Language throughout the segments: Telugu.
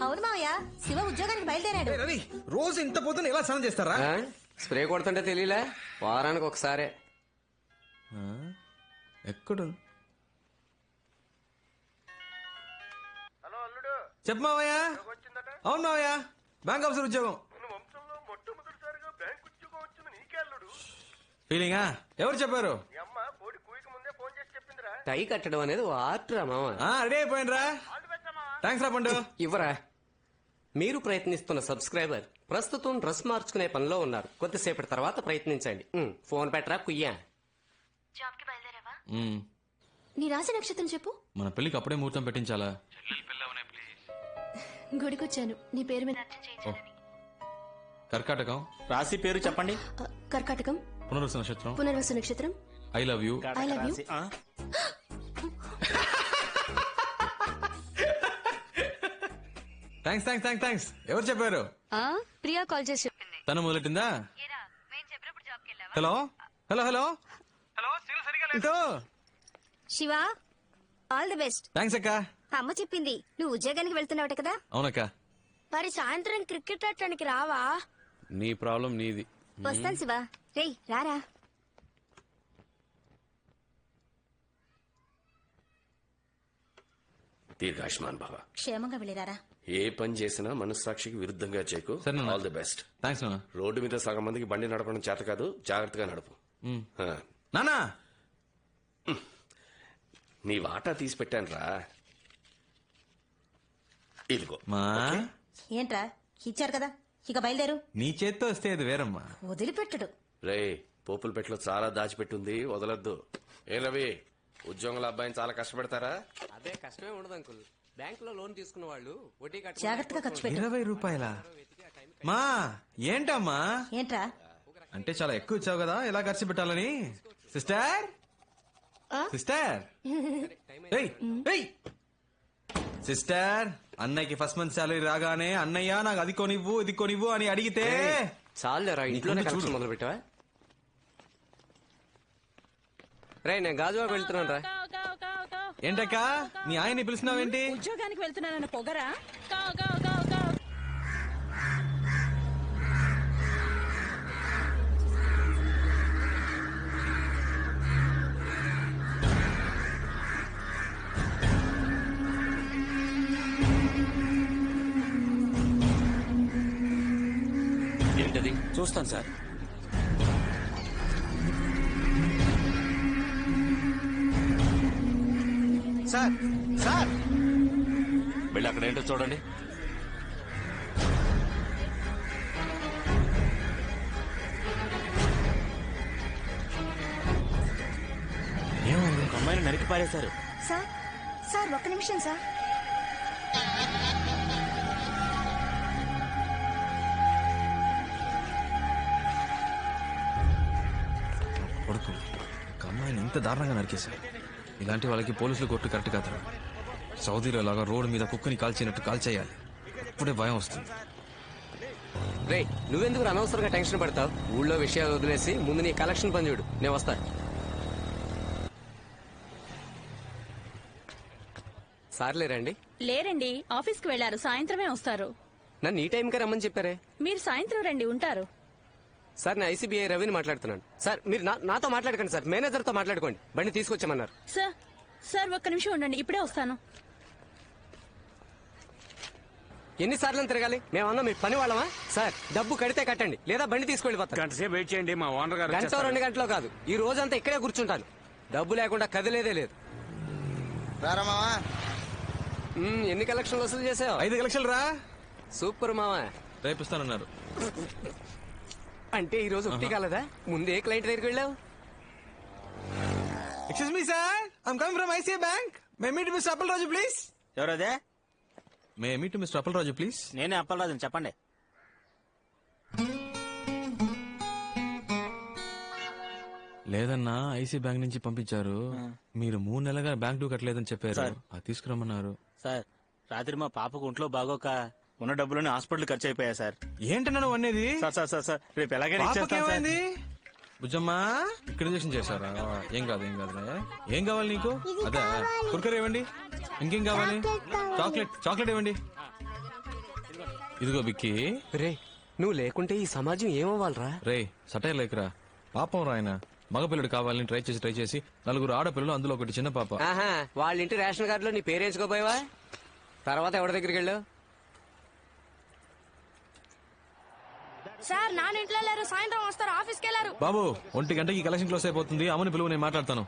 అవును మావయ్య, శివ ఉద్యోగానికి బయలుదేరాడు. రవి రోజు ఇంత పొద్దున ఎలా స్నానం చేస్తారా? స్ప్రే కొడుతుంటే తెలియలే, వారానికి ఒకసారే. ఎక్కడ చెప్పు మావయ్య. అవును మావయ్య, బ్యాంక్ ఆఫీసర్ ఉద్యోగం. ఫీలింగా? ఎవరు చెప్పారు? టై కట్టడం అనేది ఓ ఆర్ట్ రా మామ. రెడీ అయిపోయినరా? థ్యాంక్స్ రా పండు. ఇవ్వరా. మీరు ప్రయత్నిస్తున్న సబ్స్క్రైబర్ ప్రస్తుతం డ్రెస్ మార్చుకునే పనిలో ఉన్నారు. కొద్దిసేపటి తర్వాత ప్రయత్నించండి. ఫోన్ పెట్టరా కుయ్యా. నీ రాశి నక్షత్రం చెప్పు. మన పెళ్లికి అప్పుడే ముహూర్తం పెట్టించాలా? గుడికొచ్చాను, నీ పేరు మీద అర్చన చేయించాలని. కర్కాటకం. రాశి పేరు చెప్పండి. కర్కాటకం. పునర్వసు నక్షత్రం. పునర్వసు నక్షత్రం. I love you. I love you. Thanks thanks thanks thanks. ఎవరు చెప్పారు? ప్రియా కాల్ చేసి చెప్పింది. తను మొదలెట్టిందా? Hello hello hello hello. Shiva, all the best. Thanks అక్క. అమ్మ చెప్పింది నువ్వు ఉద్యోగానికి వెళ్తున్నావట కదా. అవునక్క. మరి సాయంత్రం క్రికెట్ ఆడటానికి రావా? నీ ప్రాబ్లం నీది. వస్తాను శివ. రేయ్ రారా. దీర్ఘాయుష్మాన్ భవ. క్షేమంగా వెళ్ళిరారా. ఏ పని చేసినా మనస్సాక్షికి విరుద్ధంగా చేయకు. All the best. థ్యాంక్స్ నాన్న. రోడ్డు మీద సగం మందికి బండి నడపడం చేత కాదు, జాగ్రత్తగా నడుపు. నానా, నీ వాటా తీసి పెట్టాను రా. ఇదిగో. మా ఏంట్రా, ఇచ్చారు కదా, ఇక బయలుదేరు. నీ చేత్తో వస్తే అది వేరమ్మా. వదిలిపెట్టడు. రే, పోపుల పెట్టలో చాలా దాచిపెట్టుంది, వదలొద్దు. ఏ రవి, ఉద్యోగుల అబ్బాయిని చాలా కష్టపెడతారా? అదే కష్టమే ఉండదు అంకుల్. బ్యాంక్ లో లోన్ తీసుకున్న వాళ్ళు వడ్డీ జాగ్రత్తగా ఖర్చు పెట్టు. 20 రూపాయల మా ఏంటమ్మా? ఏంట్రా? అంటే చాలా ఎక్కువ ఇచ్చావు కదా, ఎలా ఖర్చు పెట్టాలని. సిస్టర్ సిస్టర్ సిస్టర్, అన్నయ్యకి ఫస్ట్ మంత్ శాలరీ రాగానే అన్నయ్య నాకు అది కొనివ్వు ఇది కొనివ్వు అని అడిగితే చాలేరా, ఇంట్లోనే కలెక్షన్ మొదలు పెట్టావా? రే, నేను గాజువాకు వెళ్తున్నాను రా. ఏంటక్క, నీ ఆయన్ని పిలుస్తున్నావేంటి? ఉద్యోగానికి వెళ్తున్నానన్న పొగరా? ఏంటది? చూస్తాను సార్. సార్ సార్, వెళ్ళి అక్కడ ఏంటో చూడండి. ఒక అమ్మాయిని నరికి పారేశారు. సార్ సార్, ఒక్క నిమిషం సార్. కొడుకు ఒక అమ్మాయిని ఇంత దారుణంగా నరికేశారు. ఇలాంటి వాళ్ళకి పోలీసులు కొట్టు కరెక్ట్ కాదు. సౌదీలో లాగా రోడ్డు మీద కుక్కని కాల్చినట్టు కాల్చేయాలి, అప్పుడే భయం వస్తుంది. రే, నువ్వెందుకు అనవసరంగా టెన్షన్ పడతావు? ఊళ్ళో విషయాలు వదిలేసి ముందు నీ కలెక్షన్ పని చూడు. నేను వస్తా. సార్లే రండి. లేరండి, ఆఫీస్ కి వెళ్లారు, సాయంత్రమే వస్తారు. నన్ను ఈ టైంకే రమ్మని చెప్పారే. మీరు సాయంత్రం రండి, ఉంటారు. సార్, నేను ఐసీబీఐ రవిని మాట్లాడుతున్నాను. సార్, మీరు నాతో మాట్లాడకండి సార్, మేనేజర్తో మాట్లాడుకోండి. బండి తీసుకొచ్చామన్నారు. సార్ ఒక్క నిమిషం ఉండండి, ఇప్పుడే వస్తాను. ఎన్నిసార్లు తిరగాలి? మేమన్నా మీ పని వాళ్ళమా? సార్, డబ్బు కడితే కట్టండి, లేదా బండి తీసుకెళ్ళిపోతాను. గంటసేపు వెయిట్ చేయండి, మా ఓనర్ గారు. గంట 2 గంటలో కాదు, ఈ రోజంతా ఇక్కడే కూర్చుంటాను. డబ్బు లేకుండా కదిలేదే లేదు. ఎన్ని కలెక్షన్లు వసూలు చేసావు? 5 లక్షలు రా. సూపర్ మావా. రేపిస్తానన్నారు. అంటే ఈ రోజు ఒకటి కాలదా? ముందే క్లయింట్ దగ్గరికి వెళ్ళావు. Excuse me sir, I'm coming from ICI bank. May meet mister Appalaraju please. ఎవరదే? May meet mister Appalaraju please. నేనే అప్పలరాజుని, చెప్పండి. లేదన్నా, ఐసీ బ్యాంక్ నుంచి పంపించారు. మీరు 3 నెలలుగా బ్యాంక్ డ్యూ కట్టలేదని చెప్పారు, అది తీసుకురమ్మన్నారు. సార్, రాత్రి మా పాపకు ఒంట్లో బాగోక ఉన్న డబ్బులని హాస్పిటల్ ఖర్చు అయిపోయా సార్. ఏంటన్నా నువ్వు అనేది? సార్ రేపు ఎలాగైనా ఇచ్చేస్తాను సార్. బుజ్జమ్మా, ఇక్కడ చేశారా? ఏం కాదు ఏం కాదు. ఏం కావాలి నీకు? అదే కుర్కర్ ఇవ్వండి. ఇంకేం కావాలి? చాక్లెట్ ఇవ్వండి. ఇదిగో బిక్కి. రే నువ్వు లేకుంటే ఈ సమాజం ఏమవ్వాలరా? రే సటైర్ లేకరా, పాపం రాయన మగపిల్లడు కావాలని ట్రై చేసి నలుగురు ఆడపిల్లలు, అందులో ఒకటి చిన్న పాప. ఆహా, వాళ్ళ ఇంటి రేషన్ కార్డులో నీ పేరేంచుకోపోయావా? తర్వాత ఎవరి దగ్గరికి వెళ్ళావు? సార్ నాన్న ఇంట్లో లేరు, సాయంత్రం వస్తారు, ఆఫీస్కి వెళ్ళారు. బాబు 1 గంటకి కలెక్షన్ క్లోజ్ అయిపోతుంది, అమ్మని పిలువు, నేను మాట్లాడతాను.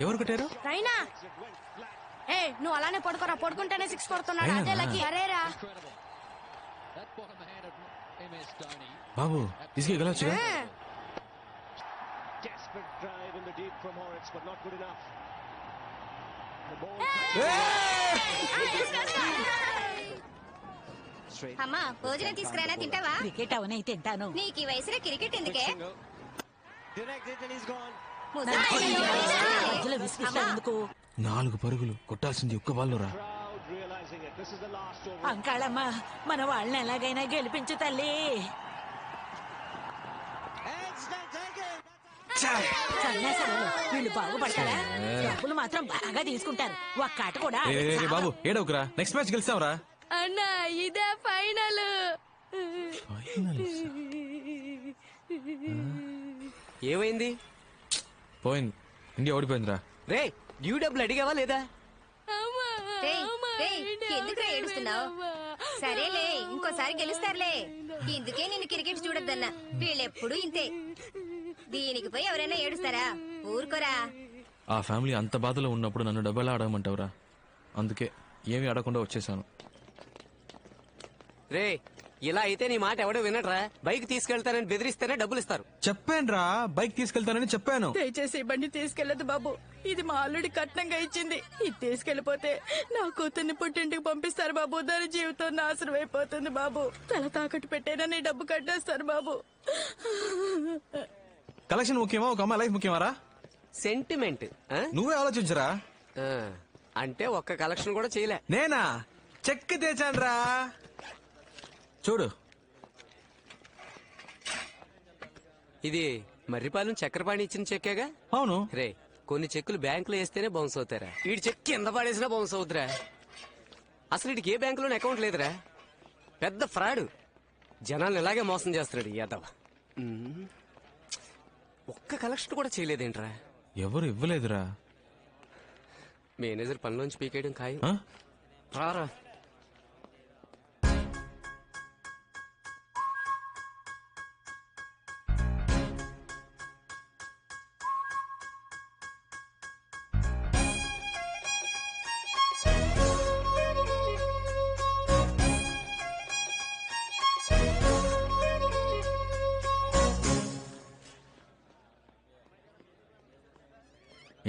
ఎవరు కట్టారు? రైనా ఏ నువ్వు అలానే పడుకోరా, పడుకుంటేనే 6 కొడుతున్నాడు. అదే లకి. అరేరా బాబు తీసుకెళ్ళొచ్చుగా. అమ్మా భోజనం తీసుకురానా, తింటావా? క్రికెట్ అవనే తింటాను. నీకు ఈ వయసులో క్రికెట్ ఎందుకే? మధ్యలో విసిగిస్తావు ఎందుకు? 4 పరుగులు కొట్టాల్సింది ఒక్క బాల్లోరా. అంకాళమ్మ మన వాళ్ళని ఎలాగైనా గెలిపించు తల్లి. సన్యాసాలు వీళ్ళు బాగుపడతారా? డబ్బులు మాత్రం బాగా తీసుకుంటారు. ఒక్క ఆట కూడా ఏ, ఏ, ఏ, బాబు ఏడవకురా, నెక్స్ట్ మ్యాచ్ గెలిస్తావురా. అన్నా ఇదే ఫైనల్. ఏమైంది? పోయింది, ఇండియా ఓడిపోయిందిరా. రే డ్యూ డబ్బులు అడిగావా లేదా? రేయ్, రేయ్, ఎందుకురా ఏడుస్తున్నావు? సరేలే, ఇంకోసారి గెలుస్తారులే. ఇందుకే నిన్ను క్రికెట్ చూడొద్దన్నా. వీళ్ళెప్పుడు ఇంతే. దీనికి పోయి ఎవరైనా ఏడుస్తారా? ఊరుకోరా. ఆ ఫ్యామిలీ అంత బాధలో ఉన్నప్పుడు నన్ను డబ్బులా ఆడమంటావురా? అందుకే ఏమీ ఆడకుండా వచ్చేసాను. రే ఇలా అయితే నీ మాట ఎవడో వినట్రా. బైక్ తీసుకెళ్తానని బెదిరిస్తేనే డబ్బులు ఇస్తారు. చెప్పానురా, బైక్ తీసుకెళ్తానని చెప్పాను. దయచేసి ఈ బండి తీసుకెళ్లదు బాబు. ఇది మా అల్లుడి కట్నంగా ఇచ్చింది. ఇది తీసుకెళ్లిపోతే నా కూతుర్ని పుట్టింటికి పంపిస్తారు బాబు. దాని జీవితం నాశనం అయిపోతుంది బాబు. తల తాకట్టు పెట్టైనా నీ డబ్బు కట్టేస్తారు బాబు. కలెక్షన్ ముఖ్యమా, ఒక అమ్మాయి లైఫ్ ముఖ్యమారా? సెంటిమెంట్ ఆ? నువ్వే ఆలోచించరా. ఆ, అంటే ఒక్క కలెక్షన్ కూడా చేయలే. నేనా చెక్ తెచ్చానురా, చూడు. ఇది మర్రిపాలెం చక్రపాణి ఇచ్చిన చెక్కేగా? అవును. రే కొన్ని చెక్కులు బ్యాంకులో వేస్తేనే బౌన్స్ అవుతారా? వీడి చెక్ కింద పడేసినా బౌన్స్ అవుతురా. అసలు వీడికి ఏ బ్యాంకులోనే అకౌంట్ లేదురా. పెద్ద ఫ్రాడ్. జనాలను ఇలాగే మోసం చేస్తున్నాడు యాదవ్. ఒక్క కలెక్షన్ కూడా చేయలేదేంట్రా? ఎవరు ఇవ్వలేదురా. మేనేజర్ పనిలోంచి పీకేయడం ఖాయం. ఆ? రారా.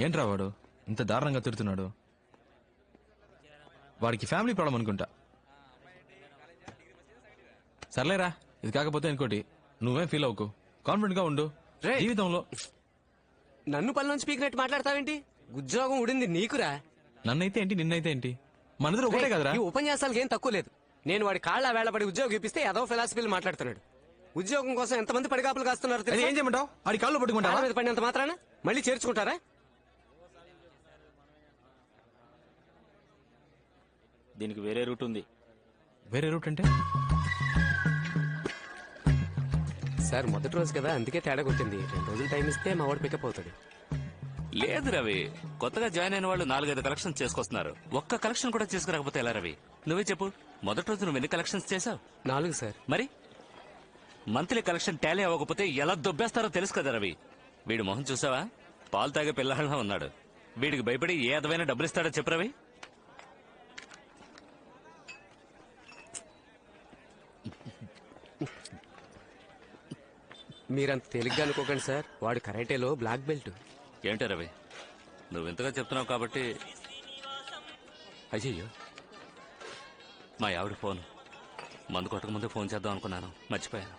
ఏంట్రా వాడు ఇంత దారుణంగా తిడుతున్నాడు? వాడికి ఫ్యామిలీ ప్రాబ్లం అనుకుంటా. సర్లేరా, ఇది కాకపోతే ఇంకోటి. నువ్వేం ఫీల్ అవ్వకు, కాన్ఫిడెంట్ గా ఉండు. రేయ్. జీవితంలో నన్ను పనిలోంచి పీకినట్టు మాట్లాడతావేంటి? ఉద్యోగం ఉడింది నీకురా. నన్నైతే ఏంటి, నిన్నైతే ఏంటి, మనదిలో ఒకటే కదరా. ఈ ఉపన్యాసాలకు ఏం తక్కువ లేదు. నేను వాడి కాళ్ళ వేళపడి ఉద్యోగం ఇప్పిస్తే ఏదో ఫిలాసఫీలు మాట్లాడుతున్నాడు. ఉద్యోగం కోసం ఎంతమంది పడిగాపులు కాస్తున్నారు అది తెలుసా? ఏం చేయమంటావు? ఆడి కాళ్ళు పట్టుకుంటా కాళ్ళ మీద పడినంత మాత్రాన మళ్ళీ చేర్చుకుంటారా? దీనికి వేరే రూట్ ఉంది. వేరే రూట్ అంటే? సార్ మొదటి రోజు కదా, అందుకే తేడా కొట్టింది. 2 రోజులు టైం ఇస్తే మా వాడు పికప్ అవుతాడు. లేదు రవి, కొత్తగా జాయిన్ అయిన వాళ్ళు 4-5 కలెక్షన్ చేసుకొస్తున్నారు. ఒక్క కలెక్షన్ కూడా చేసుకురాకపోతే ఎలా రవి? నువ్వే చెప్పు, మొదటి రోజు నువ్వు ఎన్ని కలెక్షన్స్ చేసావు? 4 సార్. మరి మంత్లీ కలెక్షన్ టాలీ అవ్వకపోతే ఎలా దొబ్బేస్తారో తెలుసు కదా రవి. వీడి మొహం చూసావా? పాలు తాగే పిల్లలా ఉన్నాడు. వీడికి భయపడి ఏ అదమైన డబ్బులు ఇస్తాడో చెప్పు రవి. మీరంత తేలిగ్గా అనుకోకండి సార్. వాడు కరాటేలో బ్లాక్ బెల్ట్. ఏంటో రవి, నువ్వు ఇంతగా చెప్తున్నావు కాబట్టి. అయ్యయ్యో, మా ఆవిడ ఫోన్. మందు కొట్టక ముందే ఫోన్ చేద్దాం అనుకున్నాను, మర్చిపోయాను.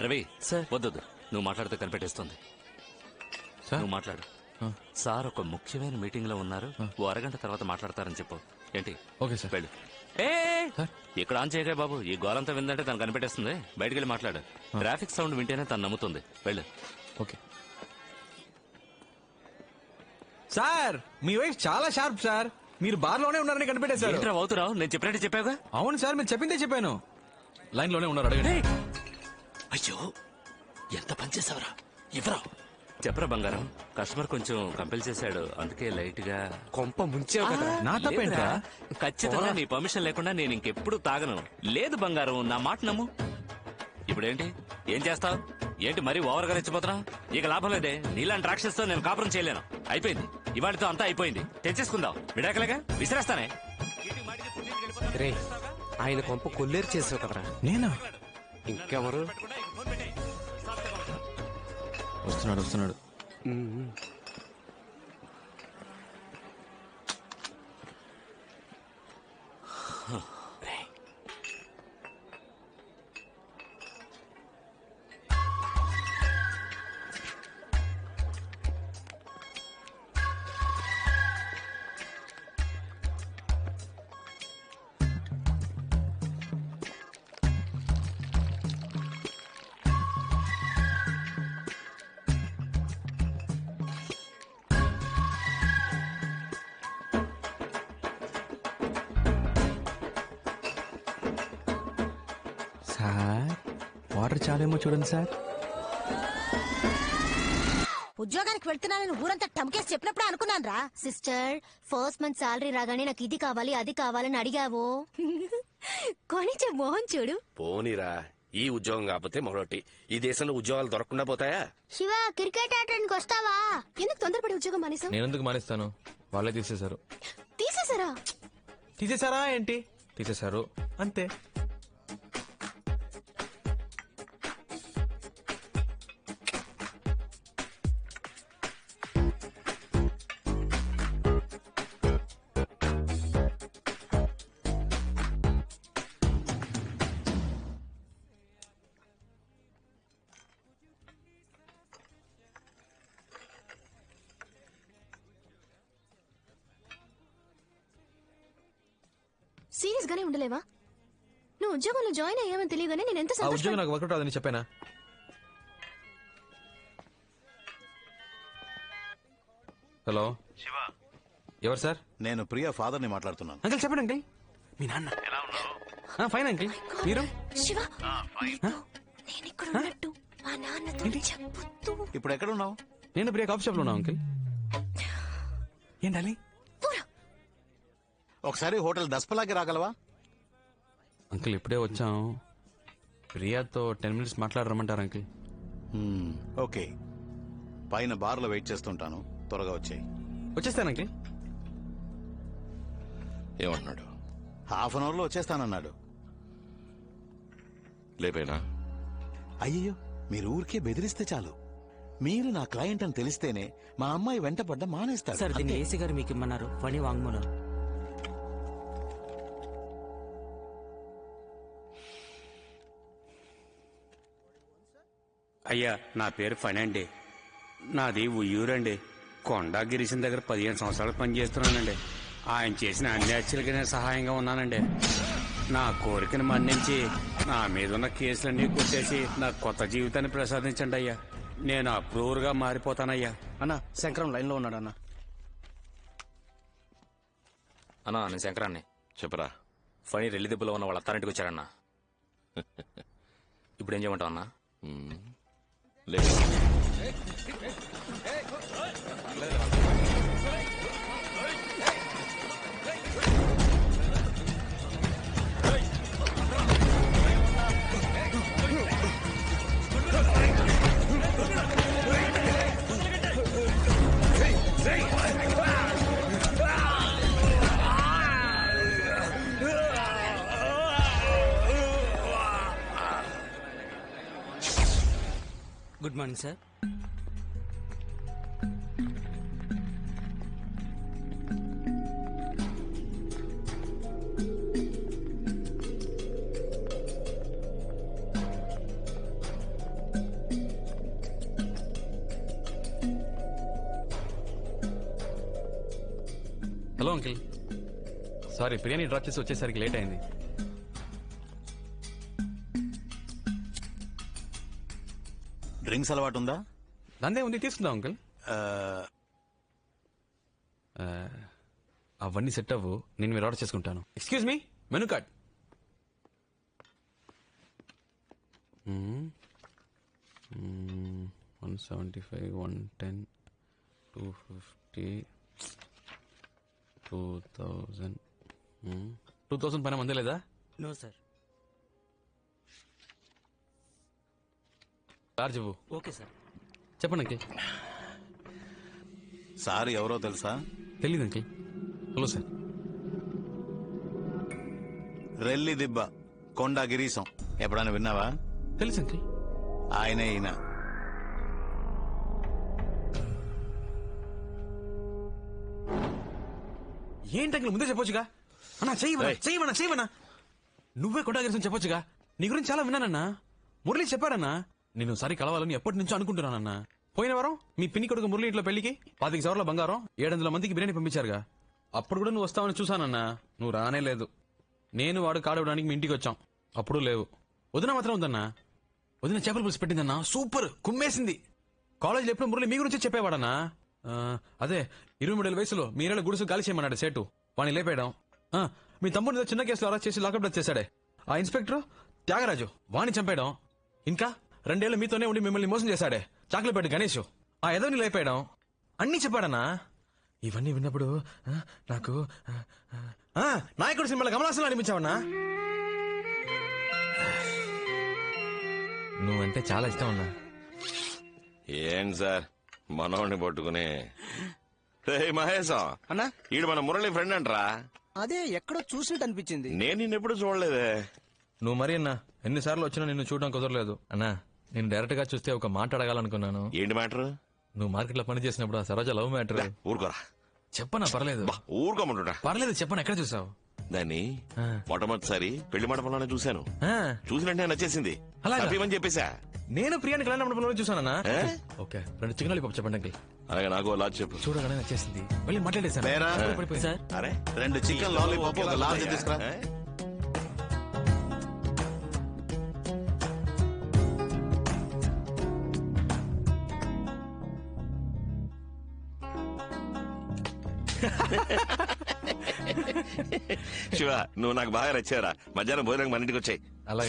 రవి సార్. వద్దొద్దు, నువ్వు మాట్లాడితే కనిపెట్టేస్తుంది. సార్? నువ్వు మాట్లాడు. సార్ ఒక ముఖ్యమైన మీటింగ్ లో ఉన్నారు, ఓ అరగంట తర్వాత మాట్లాడతారని చెప్పు. ఏంటి? Okay sir. వెళ్ళు. ఏ ఇక్కడ ఆన్ చేయగా బాబు, ఈ గోలంతా విందంటే తను కనిపెట్టేస్తుంది. బయటికి వెళ్ళి మాట్లాడు. ట్రాఫిక్ సౌండ్ వింటేనే తను నమ్ముతుంది. వెళ్ళు. ఓకే సార్, మీ వైఫ్ చాలా షార్ప్ సార్. మీరు బార్ లోనే ఉన్నారని కనిపెట్టేశారు. ఏంట్రా అవుతురావు? నేను చెప్పినట్టు చెప్పావుగా. అవును సార్, మీరు చెప్పిందే చెప్పాను. లైన్ లోనే ఉన్నారు, అడగండి. అయ్యో, ఎంత పనిచేసావరా? ఇవ్వరా? చెప్పరా బంగారం. కస్టమర్ కొంచెం కంపెల్ చేశాడు, అందుకే లైట్ గా కొంప ముంచావు కదా. నా తప్పేంట్రా? ఖచ్చితంగా నీ పర్మిషన్ లేకుండా నేను ఇంకెప్పుడు తాగను. లేదు బంగారం, నా మాట నమ్ము. ఇప్పుడేంటి, ఏం చేస్తావు? ఏంటి మరీ ఓవర్ గా రెచ్చిపోతున్నావు? ఇక లాభం లేదే. నీలాంటి రాక్షసుతో నేను కాపురం చేయలేను. అయిపోయింది, ఇవాళతో అంతా అయిపోయింది. తెచ్చేసుకుందాం. విడాకలేగా, విసిరేస్తానే. రే, ఆయన కొంప కొల్లేరు చేసావు కదరా. నేనా? ఇంకెవరు? వస్తున్నాడు. సార్, వాటర్ చాలేమో చూడండి సార్. ఉద్యోగానికి వెళ్తున్నానని ఊరంతా టమ్కేసి చెప్పినప్పుడే అనుకున్నాను రా. సిస్టర్, ఫస్ట్ మంత్ సాలరీ రాగానే నాకు ఇది కావాలి అది కావాలని అడిగావు. కొనిచ్చే మోహన్ చూడు. పోనీరా, ఈ ఉద్యోగం కాకపోతే మరొకటి. ఈ దేశంలో ఉద్యోగాలు దొరకకుండా పోతాయా? శివ, క్రికెట్ ఆడడానికి వస్తావా? ఎందుకు తొందరపడి ఉద్యోగం మానేసావు? నేను ఎందుకు మానేస్తాను? వాళ్ళే తీసేశారు. తీసేసారా? తీసేశారా ఏంటి? తీసేశారు అంతే. సీరియస్ గానే ఉండలేవా? నువ్వు ఉద్యోగంలో జాయిన్ అయ్యావని తెలియగానే నేను ఎంత ఆ ఉద్యోగం నాకు వర్కౌట్ అవ్వదని చెప్పానా? హలో శివ, ఎవరు సార్? నేను ప్రియా ఫాదర్ ని మాట్లాడుతున్నాను. అంకుల్ చెప్పండి అంకుల్. మీ నాన్న ఎలా ఉన్నావు? Fine uncle. మీరు? శివ, నేను ఇక్కడ ఉన్నట్టు మా నాన్నతో చెప్పొద్దు. ఇప్పుడు ఎక్కడ ఉన్నావు? నేను ప్రియా కాఫీ షాప్ లో ఉన్నా అంకుల్. ఏంటాలి? ఒకసారి హోటల్ దస్పలాకి రాగలవా? అంకుల్ ఇప్పుడే వచ్చాం. ప్రియాతో 10 minutes మాట్లాడరమ్మంటారు అంకుల్. ఓకే, పైన బార్ లో వెయిట్ చేస్తుంటాను, త్వరగా వచ్చాయి. వచ్చేస్తాను అంకుల్. ఏమన్నాడు? హాఫ్ అన్ అవర్ లో వచ్చేస్తానన్నాడు. లేపేనా? అయ్యో, మీరు ఊరికే బెదిరిస్తే చాలు. మీరు నా క్లయింట్ అని తెలిస్తేనే మా అమ్మాయి వెంట పడ్డ మానేస్తాడు. సార్, దీన్ని ఏసీ గారు మీకు ఇమ్మన్నారు. పని వాంగ్మూలం. అయ్యా, నా పేరు ఫణి అండి. నాది ఉయ్యూరండి. కొండా గిరీశం దగ్గర 15 సంవత్సరాలు పనిచేస్తున్నానండి. ఆయన చేసిన అన్ని హత్యలకి నేను సహాయంగా ఉన్నానండి. నా కోరికను మన్నించి నా మీద ఉన్న కేసులన్నీ కొట్టేసి నాకు కొత్త జీవితాన్ని ప్రసాదించండి అయ్యా. నేను అప్రూవర్గా మారిపోతానయ్యా. అన్నా, శంకరం లైన్ లో ఉన్నాడు అన్న. అన్నా, నేను శంకరాన్ని. చెప్పరా. ఫణి రెల్లి దెబ్బలో ఉన్న వాళ్ళ అత్తారింటికి వచ్చారన్నా. ఇప్పుడు ఏం చేయమంటావు అన్నా? లేదు, good morning sir. Hello uncle. Sorry biryani drop చేసి వచ్చేసరికి లేట్ అయింది. డ్రింక్స్ అలవాటు ఉందా? దందే ఉంది, తీసుకుందాం అంకుల్. అవన్నీ సెట్ అవ్వు, నేను మీరు ఆర్డర్ చేసుకుంటాను. Excuse me, menu card. 175, 110, 250, 2000. 2000 పైన మందే లేదా? No sir. చార్జ్ ఇవ్వు. Okay sir. చెప్పండి అంకిల్. సార్ ఎవరో తెలుసా? తెలీదు అంకిల్. Hello sir. రెల్లి దిబ్బ కొండ గిరీశం ఎప్పుడైనా విన్నావా? తెలుసు అంకిల్. ఆయనే ఈయన. ఏంటి అంకిల్ ముందే చెప్పొచ్చుగా? అన్నా చెయ్యమన్నా. నువ్వే కొట్టాగిరిసం చెప్పొచ్చుగా. నీ గురించి చాలా విన్నానన్నా. మురళి చెప్పాడన్నా. నేను సరి కలవాలని ఎప్పటి నుంచో అనుకుంటున్నానన్నా. పోయిన వారం మీ పిన్ని కొడుకు మురళి ఇంట్లో పెళ్లికి 25 సవర్ల బంగారం 700 మందికి బిర్యానీ పంపించారుగా. అప్పుడు కూడా నువ్వు వస్తావని చూసానన్నా. నువ్వు రానే లేదు. నేను వాడు కాడవడానికి మీ ఇంటికి వచ్చాం. అప్పుడు లేవు. వదిన మాత్రం ఉందన్నా. వదిన చేపల పులుసు పెట్టిందన్నా, సూపర్ కుమ్మేసింది. కాలేజీలో ఎప్పుడు మురళి మీ గురించి చెప్పేవాడన్నా. అదే 23 వయసులో మీరేళ్ళ గుడుసు గాలి చేయమన్నాడు సేటు. వాణ్ణి లేపేయడం. మీ తమ్ముడు చిన్న కేసులో అరెస్ట్ చేసి లాకప్ డెత్ చేశాడే ఆ ఇన్స్పెక్టర్ త్యాగరాజు, వాణ్ణి చంపేయడం. ఇంకా 2 ఏళ్ళు మీతోనే ఉండి మిమ్మల్ని మోసం చేశాడే చాక్లెట్ గణేష్, ఆ ఎదవని లేపేయడం. అన్నీ చెప్పాడన్నా. ఇవన్నీ విన్నప్పుడు నాకు నాయకుడు సినిమాలో కమలాసన్ అనిపించావన్నా. నువ్వంటే చాలా ఇష్టం అన్నా. ఏం సార్ మనోడిని పట్టుకుని మహేశం అన్నా, ఈడు మన మురళి ఫ్రెండ్ అంటరా? అదే ఎక్కడో చూసినట్టు అనిపించింది. నేను నిన్నెప్పుడు చూడలేదే. నువ్వు మరి అన్నా ఎన్నిసార్లు వచ్చినా నిన్ను చూడడం కుదరలేదు అన్నా. నేను డైరెక్ట్ గా చూస్తే ఒక మాట అడగాలనుకున్నాను. ఏంటి మ్యాటర్? నువ్వు మార్కెట్ లో పని చేసినప్పుడు ఆ సరోజ లవ్ మ్యాటర్. ఊరుకోరా. చెప్పనా? పర్లేదు. ఊరుకోమంటున్నా. పర్లేదు చెప్పనా. ఎక్కడ చూసావు దాన్ని? మొట్టమొదటిసారి పెళ్లి మండపంలోనే చూశాను. చూసినట్టే నచ్చేసింది. అలాగా? హ్యాపీమని చెప్పేశా. నేను ప్రియాని కళ్యాణ మండపంలో చూసానన్నా. ఓకే, 2 చికెన్ లాలీపాప్ చెప్పండి. అలాగే నాకు లాజ్ చెప్పు. చూడగానే నచ్చేసింది. వెళ్ళి మాట్లాడేశాను. సార్, అరే 2 చికెన్ లాలీపాప్ ఒక లార్జ్ తీసుకురా. శివ, నువ్వు నాకు బాగా నచ్చారా. మధ్యాహ్నం భోజనం మన ఇంటికి వచ్చాయి.